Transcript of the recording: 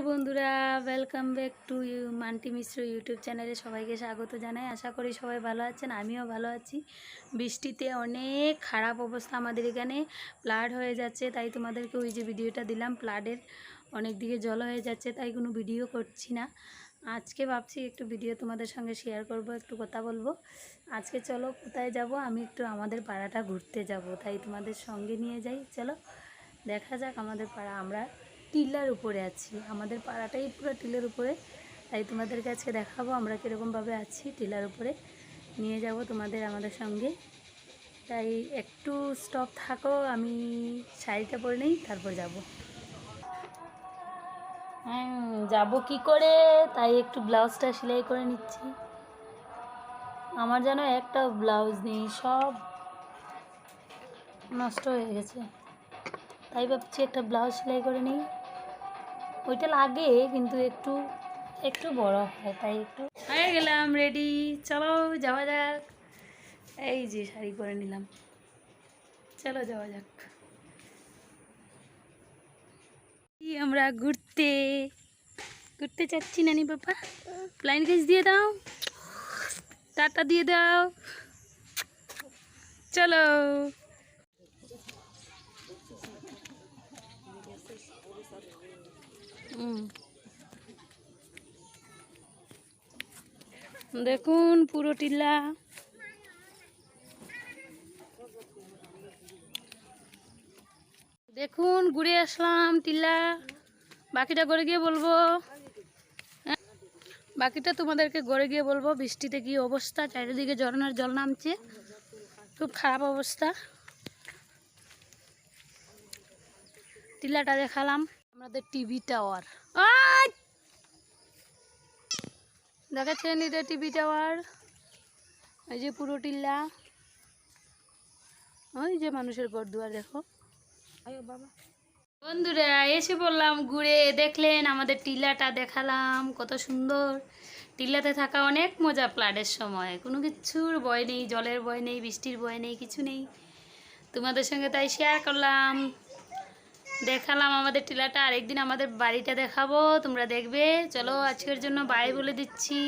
বন্ধুরা, welcome back to Manti Mishra YouTube চ্যানেলে সবাইকে স্বাগত জানাই। আশা করি সবাই ভালো আছেন, আমিও ভালো আছি। বৃষ্টিতে অনেক খারাপ অবস্থা আমাদের এখানে, ফ্লাড হয়ে যাচ্ছে। তাই তোমাদেরকে ওই যে ভিডিওটা দিলাম, ফ্লাডের অনেক দিকে জল হয়ে যাচ্ছে, তাই কোনো ভিডিও করছি না। আজকে ভাবছি একটু ভিডিও তোমাদের সঙ্গে শেয়ার করব, একটু কথা বলবো। আজকে চলো কোথায় যাব, আমি একটু আমাদের পাড়াটা ঘুরতে যাব, তাই তোমাদের সঙ্গে নিয়ে যাই। চলো দেখা যাক আমাদের পাড়া। আমরা টিলার উপরে আছি, আমাদের পাড়াটাই পুরো টিলার উপরে। তাই তোমাদের কাছে দেখাবো আমরা কীরকমভাবে আছি টিলার উপরে। নিয়ে যাব তোমাদের আমাদের সঙ্গে। তাই একটু স্টপ থাকো, আমি শাড়িটা পরে নেই, তারপর যাব। যাব কি করে, তাই একটু ব্লাউজটা সেলাই করে নিচ্ছি। আমার যেন একটা ব্লাউজ নেই, সব নষ্ট হয়ে গেছে। তাই ভাবছি একটা ব্লাউজ সেলাই করে নিই। ওইটা লাগে কিন্তু একটু একটু বড় হয়, তাই একটু হয়ে গেলাম রেডি। চলো যাওয়া যাক। এই যে শাড়ি পরে নিলাম, চলো যাওয়া যাক। আমরা ঘুরতে ঘুরতে যাচ্ছি নানি বাবা। ফ্লাইং কিস দিয়ে দাও, টাটা দিয়ে দাও, চলো। দেখুন পুরো টিলা। দেখুন ঘুরে আসলাম টিলা। বাকিটা ঘরে গিয়ে বলবো, বাকিটা তোমাদেরকে ঘরে গিয়ে বলবো। বৃষ্টিতে কি অবস্থা, চারিদিকে ঝরনার জল নামছে, খুব খারাপ অবস্থা। টিলাটা দেখালাম। আমাদের টিভি টাওয়ার দেখাচ্ছেন, এটা টিভি টাওয়ার। এই যে পুরো টিলা, ওই যে মানুষের ঘর দুয়ার দেখো। বাবা বন্ধুরা, এসে বললাম ঘুরে। দেখলেন আমাদের টিলাটা দেখালাম, কত সুন্দর। টিলাতে থাকা অনেক মজা। ফ্লাডের সময় কোনো কিছুর ভয় নেই, জলের ভয় নেই, বৃষ্টির ভয় নেই, কিছু নেই। তোমাদের সঙ্গে তাই শেয়ার করলাম, দেখালাম আমাদের টিলাটা। আরেকদিন আমাদের বাড়িটা দেখাবো, তোমরা দেখবে। চলো আজকের জন্য বাই বলে দিচ্ছি।